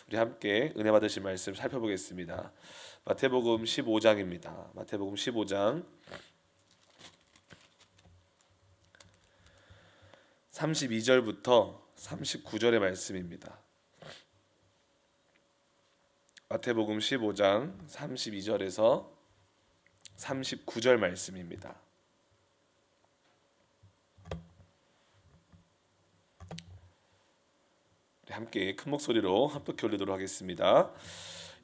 우리 함께 은혜 받으실 말씀 살펴보겠습니다. 마태복음 15장입니다. 마태복음 15장 32절부터 39절의 말씀입니다. 마태복음 15장 32절에서 39절 말씀입니다. 함께 큰 목소리로 합독해 올리도록 하겠습니다.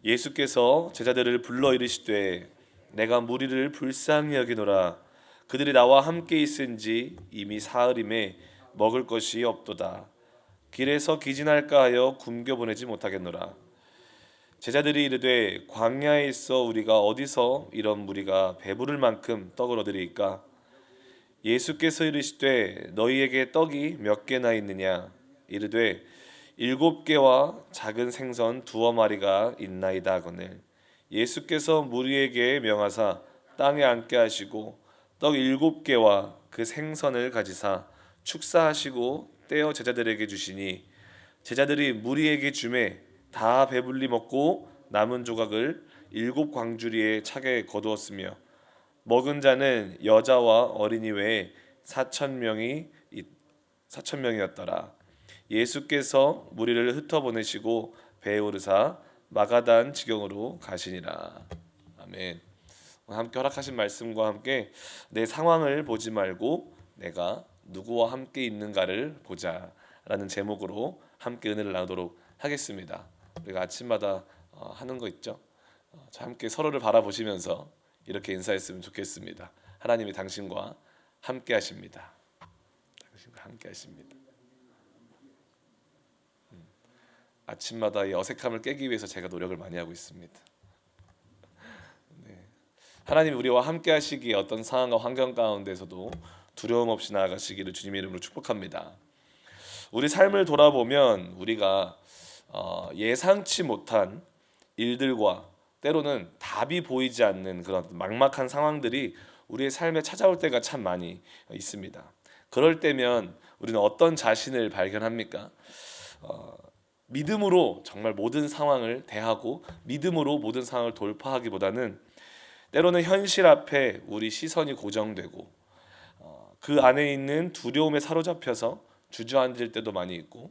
예수께서 제자들을 불러 이르시되 내가 무리를 불쌍히 여기노라. 그들이 나와 함께 있은지 이미 사흘임에 먹을 것이 없도다. 길에서 기진할까 하여 굶겨 보내지 못하겠노라. 제자들이 이르되 광야에 있어 우리가 어디서 이런 무리가 배부를 만큼 떡을 얻으리이까? 예수께서 이르시되 너희에게 떡이 몇 개나 있느냐? 이르되 7개와 작은 생선 2어마리가 있나이다 하거늘. 예수께서 무리에게 명하사 땅에 앉게 하시고 떡 7개와 그 생선을 가지사 축사하시고 떼어 제자들에게 주시니 제자들이 무리에게 주매 다 배불리 먹고 남은 조각을 7광주리에 차게 거두었으며 먹은 자는 여자와 어린이 외에 4,000명이었더라. 예수께서 무리를 흩어보내시고 배에 오르사 마가단 지경으로 가시니라. 아멘. 함께 허락하신 말씀과 함께 내 상황을 보지 말고 내가 누구와 함께 있는가를 보자라는 제목으로 함께 은혜를 나누도록 하겠습니다. 우리가 아침마다 하는 거 있죠? 자, 함께 서로를 바라보시면서 이렇게 인사했으면 좋겠습니다. 하나님이 당신과 함께 하십니다. 당신과 함께 하십니다. 아침마다 이 어색함을 깨기 위해서 제가 노력을 많이 하고 있습니다. 네. 하나님이 우리와 함께 하시기에 어떤 상황과 환경 가운데서도 두려움 없이 나아가시기를 주님의 이름으로 축복합니다. 우리 삶을 돌아보면 우리가 예상치 못한 일들과 때로는 답이 보이지 않는 그런 막막한 상황들이 우리의 삶에 찾아올 때가 참 많이 있습니다. 그럴 때면 우리는 어떤 자신을 발견합니까? 믿음으로 정말 모든 상황을 대하고 믿음으로 모든 상황을 돌파하기보다는 때로는 현실 앞에 우리 시선이 고정되고 그 안에 있는 두려움에 사로잡혀서 주저앉을 때도 많이 있고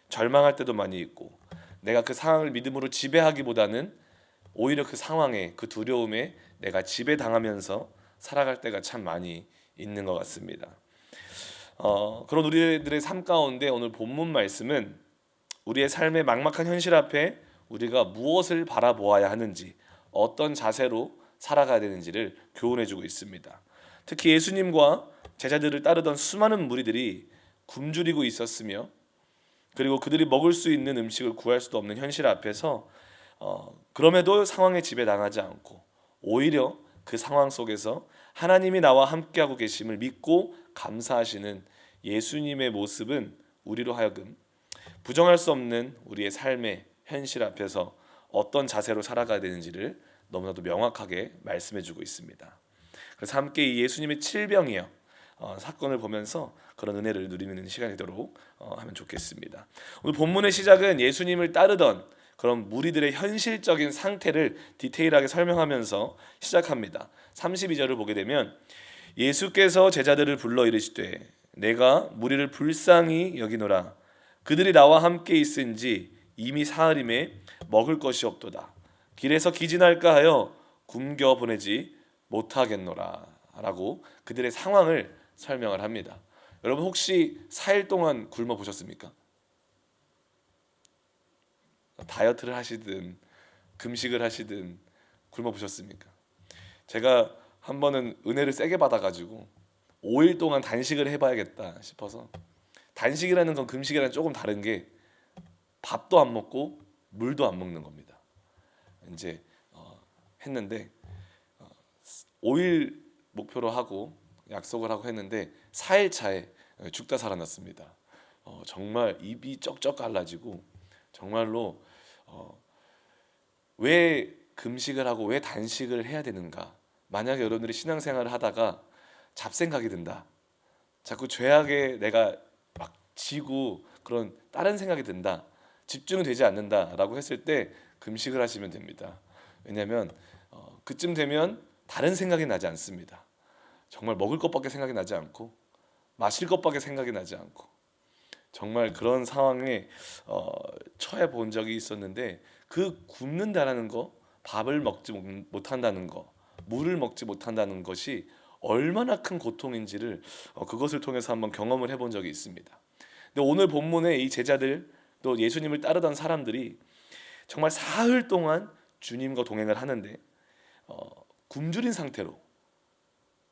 절망할 때도 많이 있고 내가 그 상황을 믿음으로 지배하기보다는 오히려 그 상황에 그 두려움에 내가 지배당하면서 살아갈 때가 참 많이 있는 것 같습니다. 그런 우리들의 삶 가운데 오늘 본문 말씀은 우리의 삶의 막막한 현실 앞에 우리가 무엇을 바라보아야 하는지 어떤 자세로 살아가야 되는지를 교훈해주고 있습니다. 특히 예수님과 제자들을 따르던 수많은 무리들이 굶주리고 있었으며 그리고 그들이 먹을 수 있는 음식을 구할 수도 없는 현실 앞에서 그럼에도 상황에 지배당하지 않고 오히려 그 상황 속에서 하나님이 나와 함께하고 계심을 믿고 감사하시는 예수님의 모습은 우리로 하여금 부정할 수 없는 우리의 삶의 현실 앞에서 어떤 자세로 살아가야 되는지를 너무나도 명확하게 말씀해주고 있습니다. 그래서 함께 이 예수님의 칠병이요 사건을 보면서 그런 은혜를 누리는 시간이 되도록 하면 좋겠습니다. 오늘 본문의 시작은 예수님을 따르던 그런 무리들의 현실적인 상태를 디테일하게 설명하면서 시작합니다. 32절을 보게 되면 예수께서 제자들을 불러 이르시되 내가 무리를 불쌍히 여기노라. 그들이 나와 함께 있은지 이미 사흘임에 먹을 것이 없도다. 길에서 기진할까 하여 굶겨 보내지 못하겠노라 라고 그들의 상황을 설명을 합니다. 여러분 혹시 4일 동안 굶어 보셨습니까? 다이어트를 하시든 금식을 하시든 굶어 보셨습니까? 제가 한 번은 은혜를 세게 받아가지고 5일 동안 단식을 해봐야겠다 싶어서 단식이라는 건 금식이랑 조금 다른 게 밥도 안 먹고 물도 안 먹는 겁니다. 이제 했는데 5일 목표로 하고 약속을 하고 했는데 4일 차에 죽다 살아났습니다. 정말 입이 쩍쩍 갈라지고 정말로 왜 금식을 하고 왜 단식을 해야 되는가? 만약에 여러분들이 신앙생활을 하다가 잡생각이 든다. 자꾸 죄악에 내가 막 지고 그런 다른 생각이 든다. 집중이 되지 않는다라고 했을 때 금식을 하시면 됩니다. 왜냐하면 그쯤 되면 다른 생각이 나지 않습니다. 정말 먹을 것밖에 생각이 나지 않고 마실 것밖에 생각이 나지 않고 정말 그런 상황에 처해 본 적이 있었는데, 그 굶는다라는 거, 밥을 먹지 못한다는 거, 물을 먹지 못한다는 것이 얼마나 큰 고통인지를 그것을 통해서 한번 경험을 해본 적이 있습니다. 근데 오늘 본문에 이 제자들, 또 예수님을 따르던 사람들이 정말 사흘 동안 주님과 동행을 하는데 굶주린 상태로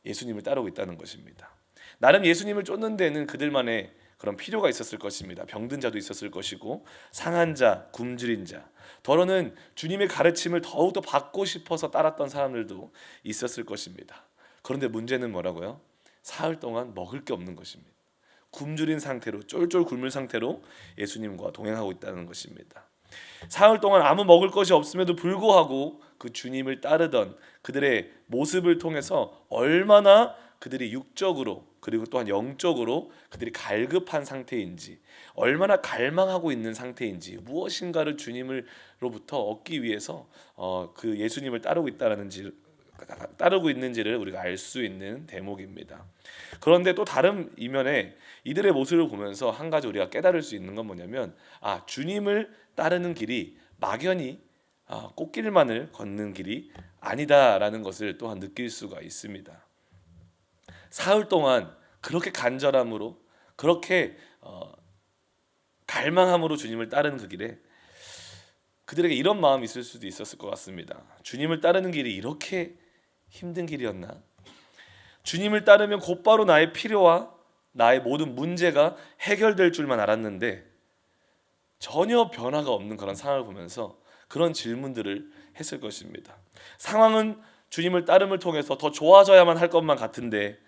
예수님을 따르고 있다는 것입니다. 나름 예수님을 쫓는 데는 그들만의 그런 필요가 있었을 것입니다. 병든 자도 있었을 것이고 상한 자, 굶주린 자, 더러는 주님의 가르침을 더욱더 받고 싶어서 따랐던 사람들도 있었을 것입니다. 그런데 문제는 뭐라고요? 사흘 동안 먹을 게 없는 것입니다. 굶주린 상태로, 쫄쫄 굶을 상태로 예수님과 동행하고 있다는 것입니다. 사흘 동안 아무 먹을 것이 없음에도 불구하고 그 주님을 따르던 그들의 모습을 통해서 얼마나 그들이 육적으로 그리고 또한 영적으로 그들이 갈급한 상태인지, 얼마나 갈망하고 있는 상태인지, 무엇인가를 주님으로부터 얻기 위해서 그 예수님을 따르고 있는지를 우리가 알 수 있는 대목입니다. 그런데 또 다른 이면에 이들의 모습을 보면서 한 가지 우리가 깨달을 수 있는 건 뭐냐면, 주님을 따르는 길이 막연히 꽃길만을 걷는 길이 아니다라는 것을 또한 느낄 수가 있습니다. 사흘 동안 그렇게 간절함으로, 그렇게 갈망함으로 주님을 따르는 그 길에 그들에게 이런 마음이 있을 수도 있었을 것 같습니다. 주님을 따르는 길이 이렇게 힘든 길이었나? 주님을 따르면 곧바로 나의 필요와 나의 모든 문제가 해결될 줄만 알았는데 전혀 변화가 없는 그런 상황을 보면서 그런 질문들을 했을 것입니다. 상황은 주님을 따름을 통해서 더 좋아져야만 할 것만 같은데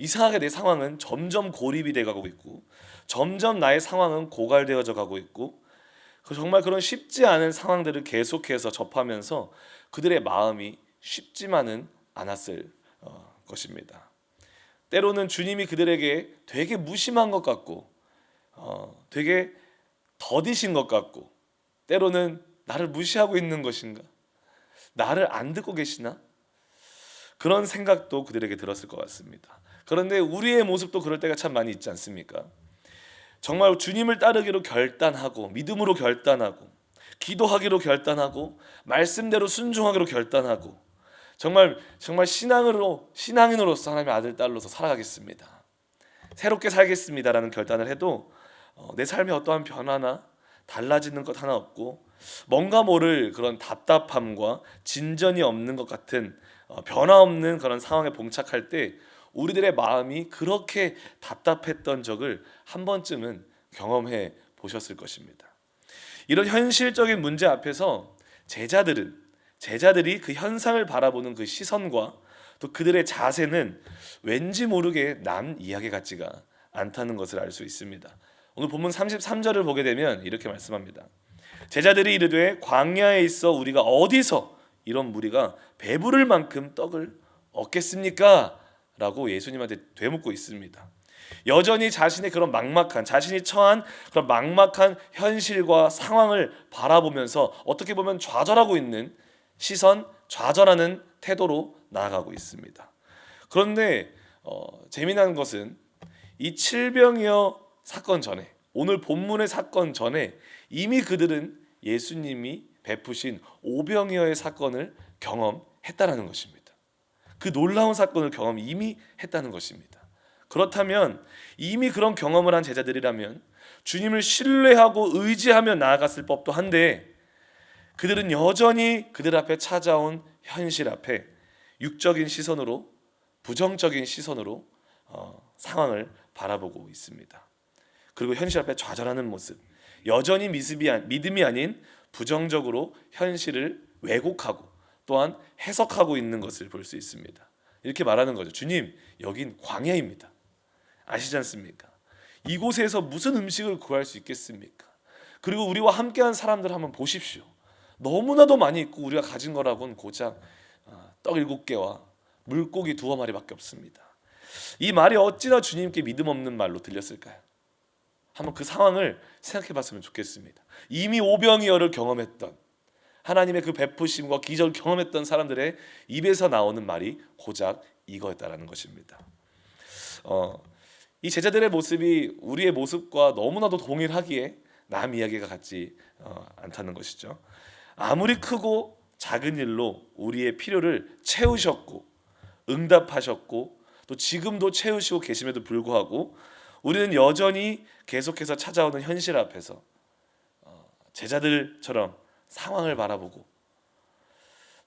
이상하게 내 상황은 점점 고립이 돼가고 있고, 점점 나의 상황은 고갈되어져 가고 있고, 정말 그런 쉽지 않은 상황들을 계속해서 접하면서 그들의 마음이 쉽지만은 않았을 것입니다. 때로는 주님이 그들에게 되게 무심한 것 같고 되게 더디신 것 같고, 때로는 나를 무시하고 있는 것인가, 나를 안 듣고 계시나, 그런 생각도 그들에게 들었을 것 같습니다. 그런데 우리의 모습도 그럴 때가 참 많이 있지 않습니까? 정말 주님을 따르기로 결단하고, 믿음으로 결단하고, 기도하기로 결단하고, 말씀대로 순종하기로 결단하고, 정말 신앙인으로서 하나님의 아들 딸로서 살아가겠습니다, 새롭게 살겠습니다라는 결단을 해도 내 삶에 어떠한 변화나 달라지는 것 하나 없고, 뭔가 모를 그런 답답함과 진전이 없는 것 같은 변화 없는 그런 상황에 봉착할 때 우리들의 마음이 그렇게 답답했던 적을 한 번쯤은 경험해 보셨을 것입니다. 이런 현실적인 문제 앞에서 제자들이 그 현상을 바라보는 그 시선과 또 그들의 자세는 왠지 모르게 남 이야기 같지가 않다는 것을 알 수 있습니다. 오늘 본문 33절을 보게 되면 이렇게 말씀합니다. 제자들이 이르되 광야에 있어 우리가 어디서 이런 무리가 배부를 만큼 떡을 얻겠습니까? 라고 예수님한테 되묻고 있습니다. 여전히 자신이 처한 그런 막막한 현실과 상황을 바라보면서 어떻게 보면 좌절하고 있는 시선, 좌절하는 태도로 나아가고 있습니다. 그런데 재미난 것은 이 칠병이어 사건 전에, 오늘 본문의 사건 전에 이미 그들은 예수님이 베푸신 오병이어의 사건을 경험했다라는 것입니다. 그 놀라운 사건을 이미 했다는 것입니다. 그렇다면 이미 그런 경험을 한 제자들이라면 주님을 신뢰하고 의지하며 나아갔을 법도 한데, 그들은 여전히 그들 앞에 찾아온 현실 앞에 육적인 시선으로, 부정적인 시선으로 상황을 바라보고 있습니다. 그리고 현실 앞에 좌절하는 모습, 여전히 믿음이 아닌 부정적으로 현실을 왜곡하고 또한 해석하고 있는 것을 볼 수 있습니다. 이렇게 말하는 거죠. 주님, 여긴 광야입니다. 아시지 않습니까? 이곳에서 무슨 음식을 구할 수 있겠습니까? 그리고 우리와 함께한 사람들 한번 보십시오. 너무나도 많이 있고 우리가 가진 거라고는 고작 떡 7개와 물고기 2마리밖에 없습니다. 이 말이 어찌나 주님께 믿음 없는 말로 들렸을까요? 한번 그 상황을 생각해 봤으면 좋겠습니다. 이미 오병이어를 경험했던, 하나님의 그 베푸심과 기적을 경험했던 사람들의 입에서 나오는 말이 고작 이거였다라는 것입니다. 이 제자들의 모습이 우리의 모습과 너무나도 동일하기에 남 이야기가 같지 않다는 것이죠. 아무리 크고 작은 일로 우리의 필요를 채우셨고 응답하셨고 또 지금도 채우시고 계심에도 불구하고 우리는 여전히 계속해서 찾아오는 현실 앞에서 제자들처럼 상황을 바라보고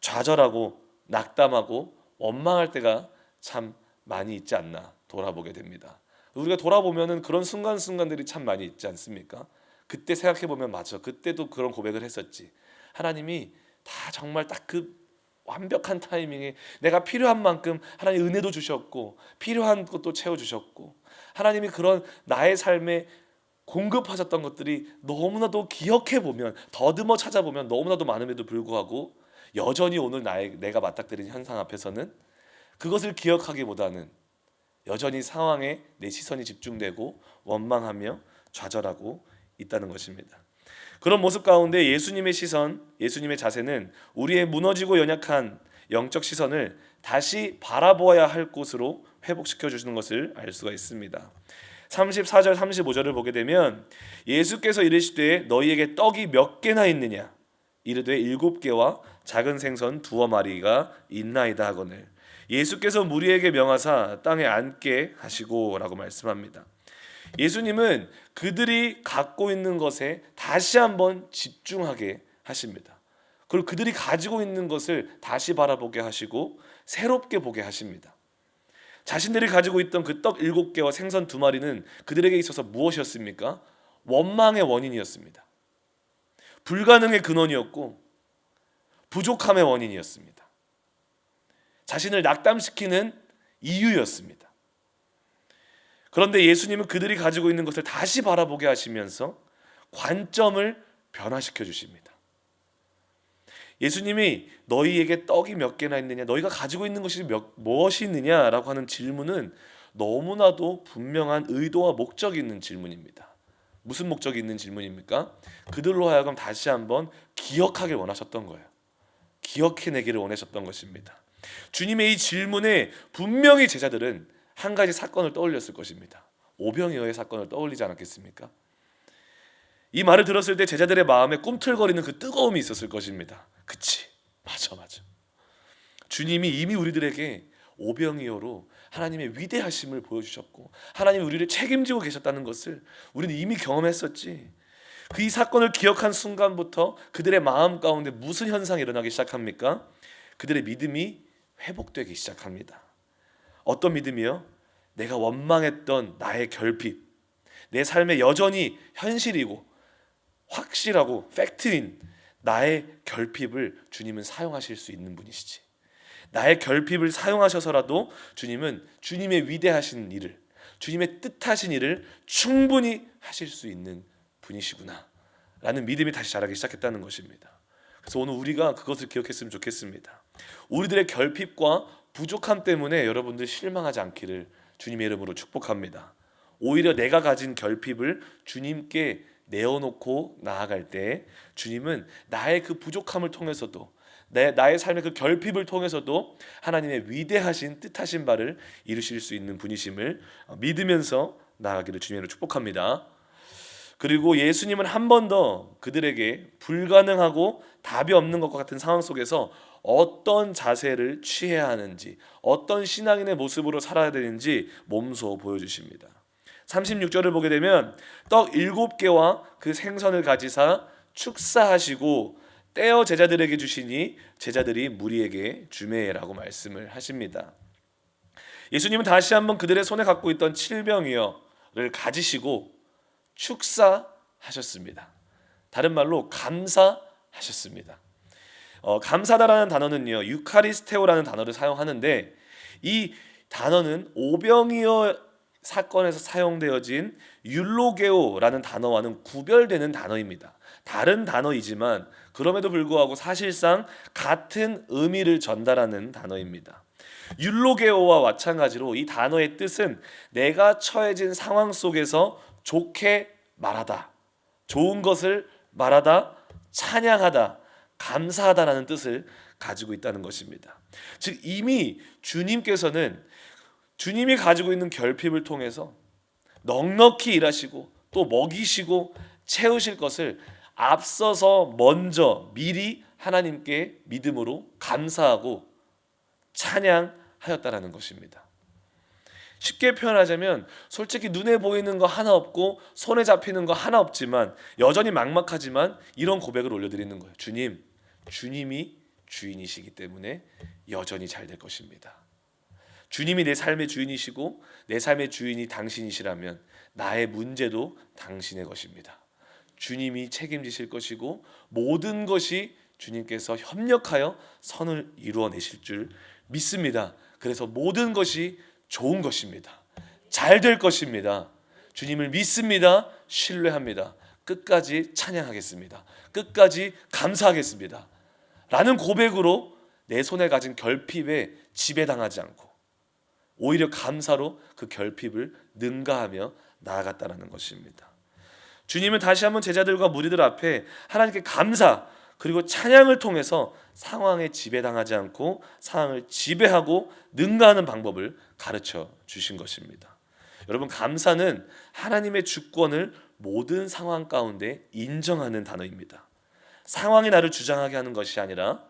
좌절하고 낙담하고 원망할 때가 참 많이 있지 않나 돌아보게 됩니다. 우리가 돌아보면은 그런 순간순간들이 참 많이 있지 않습니까? 그때 생각해 보면 맞아. 그때도 그런 고백을 했었지. 하나님이 다 정말 딱 그 완벽한 타이밍에 내가 필요한 만큼 하나님 은혜도 주셨고 필요한 것도 채워 주셨고 하나님이 그런 나의 삶에 공급하셨던 것들이 너무나도 기억해 보면 더듬어 찾아보면 너무나도 많음에도 불구하고 여전히 오늘 내가 맞닥뜨린 현상 앞에서는 그것을 기억하기보다는 여전히 상황에 내 시선이 집중되고 원망하며 좌절하고 있다는 것입니다. 그런 모습 가운데 예수님의 시선, 예수님의 자세는 우리의 무너지고 연약한 영적 시선을 다시 바라보아야 할 곳으로 회복시켜 주시는 것을 알 수가 있습니다. 34절 35절을 보게 되면 예수께서 이르시되 너희에게 떡이 몇 개나 있느냐 이르되 7개와 작은 생선 2마리가 있나이다 하거늘 예수께서 무리에게 명하사 땅에 앉게 하시고 라고 말씀합니다. 예수님은 그들이 갖고 있는 것에 다시 한번 집중하게 하십니다. 그리고 그들이 가지고 있는 것을 다시 바라보게 하시고 새롭게 보게 하십니다. 자신들이 가지고 있던 그 떡 7개와 생선 2마리는 그들에게 있어서 무엇이었습니까? 원망의 원인이었습니다. 불가능의 근원이었고 부족함의 원인이었습니다. 자신을 낙담시키는 이유였습니다. 그런데 예수님은 그들이 가지고 있는 것을 다시 바라보게 하시면서 관점을 변화시켜 주십니다. 예수님이 너희에게 떡이 몇 개나 있느냐, 너희가 가지고 있는 것이 무엇이 있느냐라고 하는 질문은 너무나도 분명한 의도와 목적이 있는 질문입니다. 무슨 목적이 있는 질문입니까? 그들로 하여금 다시 한번 기억하길 원하셨던 거예요. 기억해내기를 원하셨던 것입니다. 주님의 이 질문에 분명히 제자들은 한 가지 사건을 떠올렸을 것입니다. 오병이어의 사건을 떠올리지 않았겠습니까? 이 말을 들었을 때 제자들의 마음에 꿈틀거리는 그 뜨거움이 있었을 것입니다. 그치? 맞아. 주님이 이미 우리들에게 오병이어로 하나님의 위대하심을 보여주셨고 하나님이 우리를 책임지고 계셨다는 것을 우리는 이미 경험했었지. 그 이 사건을 기억한 순간부터 그들의 마음 가운데 무슨 현상이 일어나기 시작합니까? 그들의 믿음이 회복되기 시작합니다. 어떤 믿음이요? 내가 원망했던 나의 결핍, 내 삶에 여전히 현실이고 확실하고 팩트인 나의 결핍을 주님은 사용하실 수 있는 분이시지. 나의 결핍을 사용하셔서라도 주님은 주님의 위대하신 일을, 주님의 뜻하신 일을 충분히 하실 수 있는 분이시구나 라는 믿음이 다시 자라기 시작했다는 것입니다. 그래서 오늘 우리가 그것을 기억했으면 좋겠습니다. 우리들의 결핍과 부족함 때문에 여러분들 실망하지 않기를 주님의 이름으로 축복합니다. 오히려 내가 가진 결핍을 주님께 내어놓고 나아갈 때 주님은 나의 그 부족함을 통해서도 나의 삶의 그 결핍을 통해서도 하나님의 위대하신 뜻하신 바를 이루실 수 있는 분이심을 믿으면서 나아가기를 주님으로 축복합니다. 그리고 예수님은 한 번 더 그들에게 불가능하고 답이 없는 것과 같은 상황 속에서 어떤 자세를 취해야 하는지, 어떤 신앙인의 모습으로 살아야 되는지 몸소 보여주십니다. 36절을 보게 되면 떡 7개와 그 생선을 가지사 축사하시고 떼어 제자들에게 주시니 제자들이 무리에게 주매라고 말씀을 하십니다. 예수님은 다시 한번 그들의 손에 갖고 있던 칠병이어를 가지시고 축사하셨습니다. 다른 말로 감사하셨습니다. 감사다라는 단어는요 유카리스테오라는 단어를 사용하는데 이 단어는 오병이어 사건에서 사용되어진 율로게오라는 단어와는 구별되는 단어입니다. 다른 단어이지만 그럼에도 불구하고 사실상 같은 의미를 전달하는 단어입니다. 율로게오와 마찬가지로 이 단어의 뜻은 내가 처해진 상황 속에서 좋게 말하다, 좋은 것을 말하다, 찬양하다, 감사하다라는 뜻을 가지고 있다는 것입니다. 즉 이미 주님께서는 주님이 가지고 있는 결핍을 통해서 넉넉히 일하시고 또 먹이시고 채우실 것을 앞서서 먼저 미리 하나님께 믿음으로 감사하고 찬양하였다라는 것입니다. 쉽게 표현하자면 솔직히 눈에 보이는 거 하나 없고 손에 잡히는 거 하나 없지만 여전히 막막하지만 이런 고백을 올려드리는 거예요. 주님, 주님이 주인이시기 때문에 여전히 잘 될 것입니다. 주님이 내 삶의 주인이시고 내 삶의 주인이 당신이시라면 나의 문제도 당신의 것입니다. 주님이 책임지실 것이고 모든 것이 주님께서 협력하여 선을 이루어내실 줄 믿습니다. 그래서 모든 것이 좋은 것입니다. 잘 될 것입니다. 주님을 믿습니다. 신뢰합니다. 끝까지 찬양하겠습니다. 끝까지 감사하겠습니다. 라는 고백으로 내 손에 가진 결핍에 지배당하지 않고 오히려 감사로 그 결핍을 능가하며 나아갔다는 것입니다. 주님은 다시 한번 제자들과 무리들 앞에 하나님께 감사 그리고 찬양을 통해서 상황에 지배당하지 않고 상황을 지배하고 능가하는 방법을 가르쳐 주신 것입니다. 여러분, 감사는 하나님의 주권을 모든 상황 가운데 인정하는 단어입니다. 상황이 나를 주장하게 하는 것이 아니라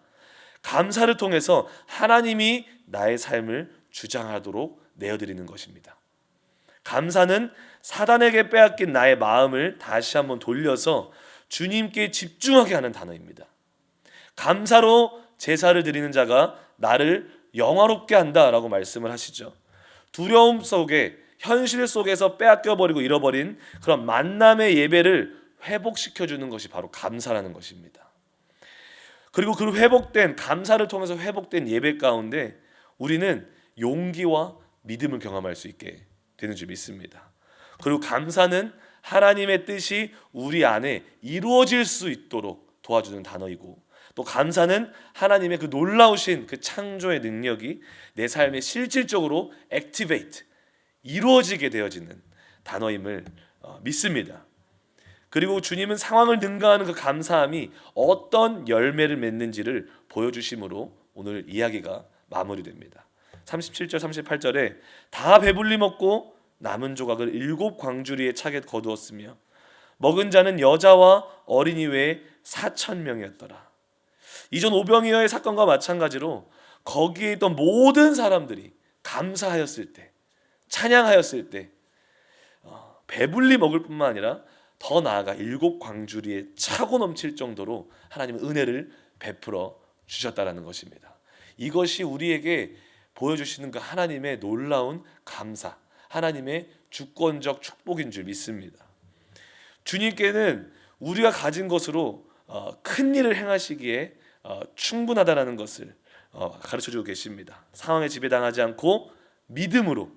감사를 통해서 하나님이 나의 삶을 주장하도록 내어드리는 것입니다. 감사는 사단에게 빼앗긴 나의 마음을 다시 한번 돌려서 주님께 집중하게 하는 단어입니다. 감사로 제사를 드리는 자가 나를 영화롭게 한다라고 말씀을 하시죠. 두려움 속에 현실 속에서 빼앗겨버리고 잃어버린 그런 만남의 예배를 회복시켜주는 것이 바로 감사라는 것입니다. 그리고 그 회복된 감사를 통해서 회복된 예배 가운데 우리는 용기와 믿음을 경험할 수 있게 되는 줄 믿습니다. 그리고 감사는 하나님의 뜻이 우리 안에 이루어질 수 있도록 도와주는 단어이고 또 감사는 하나님의 그 놀라우신 그 창조의 능력이 내 삶에 실질적으로 액티베이트 이루어지게 되어지는 단어임을 믿습니다. 그리고 주님은 상황을 능가하는 그 감사함이 어떤 열매를 맺는지를 보여주심으로 오늘 이야기가 마무리됩니다. 37절 38절에 다 배불리 먹고 남은 조각을 7 광주리에 차게 거두었으며 먹은 자는 여자와 어린이 외에 4,000명이었더라. 이전 오병이어의 사건과 마찬가지로 거기에 있던 모든 사람들이 감사하였을 때 찬양하였을 때 배불리 먹을 뿐만 아니라 더 나아가 7 광주리에 차고 넘칠 정도로 하나님은 은혜를 베풀어 주셨다라는 것입니다. 이것이 우리에게 보여주시는 그 하나님의 놀라운 감사, 하나님의 주권적 축복인 줄 믿습니다. 주님께는 우리가 가진 것으로 큰 일을 행하시기에 충분하다라는 것을 가르쳐주고 계십니다. 상황에 지배당하지 않고 믿음으로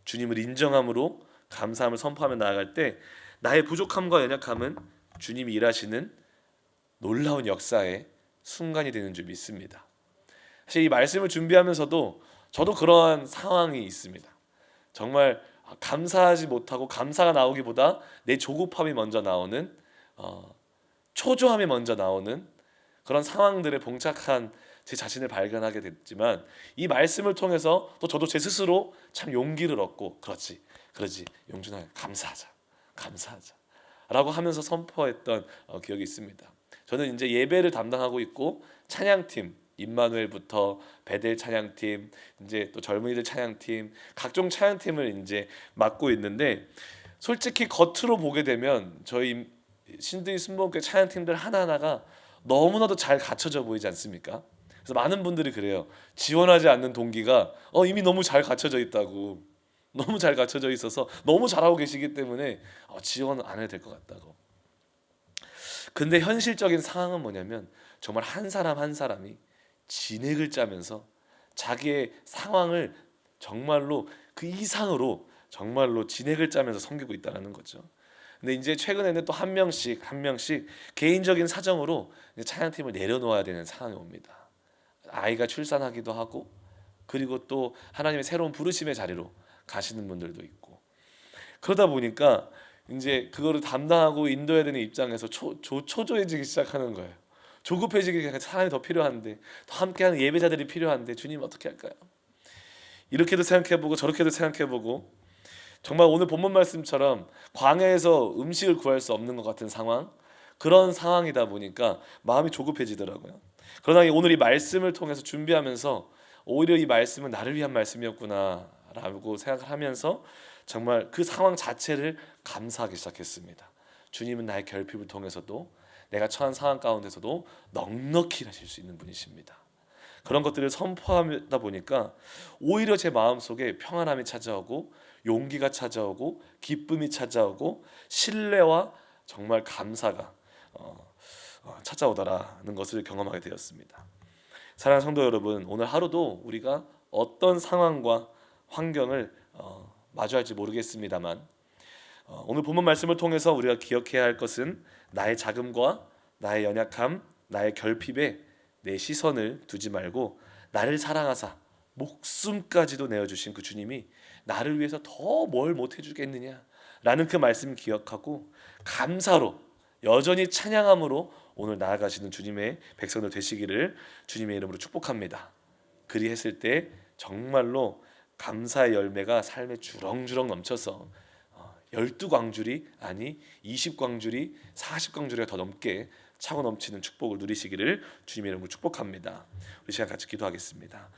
주님을 인정함으로 감사함을 선포하며 나아갈 때 나의 부족함과 연약함은 주님이 일하시는 놀라운 역사의 순간이 되는 줄 믿습니다. 사실 이 말씀을 준비하면서도 저도 그러한 상황이 있습니다. 정말 감사하지 못하고 감사가 나오기보다 내 조급함이 먼저 나오는 초조함이 먼저 나오는 그런 상황들에 봉착한 제 자신을 발견하게 됐지만 이 말씀을 통해서 또 저도 제 스스로 참 용기를 얻고 그렇지 용준아 감사하자 라고 하면서 선포했던 기억이 있습니다. 저는 이제 예배를 담당하고 있고 찬양팀 임마누엘부터 베델 찬양팀 이제 또 젊은이들 찬양팀 각종 찬양팀을 이제 맡고 있는데 솔직히 겉으로 보게 되면 저희 신드니 순복음교회 찬양팀들 하나하나가 너무나도 잘 갖춰져 보이지 않습니까? 그래서 많은 분들이 그래요. 지원하지 않는 동기가 이미 너무 잘 갖춰져 있다고 너무 잘 갖춰져 있어서 너무 잘하고 계시기 때문에 지원 안 해도 될 것 같다고. 근데 현실적인 상황은 뭐냐면 정말 한 사람 한 사람이 진액을 짜면서 자기의 상황을 정말로 그 이상으로 정말로 진액을 짜면서 섬기고 있다는 거죠. 근데 이제 최근에는 또 한 명씩 개인적인 사정으로 찬양팀을 내려놓아야 되는 상황이 옵니다. 아이가 출산하기도 하고 그리고 또 하나님의 새로운 부르심의 자리로 가시는 분들도 있고 그러다 보니까 이제 그거를 담당하고 인도해야 되는 입장에서 초조해지기 시작하는 거예요. 조급해지기, 사람이 더 필요한데, 더 함께하는 예배자들이 필요한데 주님 어떻게 할까요? 이렇게도 생각해보고 저렇게도 생각해보고, 정말 오늘 본문 말씀처럼 광야에서 음식을 구할 수 없는 것 같은 상황, 그런 상황이다 보니까 마음이 조급해지더라고요. 그러나 오늘 이 말씀을 통해서 준비하면서 오히려 이 말씀은 나를 위한 말씀이었구나라고 생각을 하면서 정말 그 상황 자체를 감사하기 시작했습니다. 주님은 나의 결핍을 통해서도, 내가 처한 상황 가운데서도 넉넉히 일하실 수 있는 분이십니다. 그런 것들을 선포하다 보니까 오히려 제 마음속에 평안함이 찾아오고, 용기가 찾아오고, 기쁨이 찾아오고, 신뢰와 정말 감사가 찾아오더라는 것을 경험하게 되었습니다. 사랑하는 성도 여러분, 오늘 하루도 우리가 어떤 상황과 환경을 마주할지 모르겠습니다만, 오늘 본문 말씀을 통해서 우리가 기억해야 할 것은 나의 자금과 나의 연약함, 나의 결핍에 내 시선을 두지 말고, 나를 사랑하사 목숨까지도 내어주신 그 주님이 나를 위해서 더 뭘 못해주겠느냐라는 그 말씀 기억하고, 감사로 여전히 찬양함으로 오늘 나아가시는 주님의 백성들 되시기를 주님의 이름으로 축복합니다. 그리했을 때 정말로 감사의 열매가 삶에 주렁주렁 넘쳐서 12광줄이 아니 20광줄이 40광줄이 더 넘게 차고 넘치는 축복을 누리시기를 주님의 이름으로 축복합니다. 우리 시간 같이 기도하겠습니다.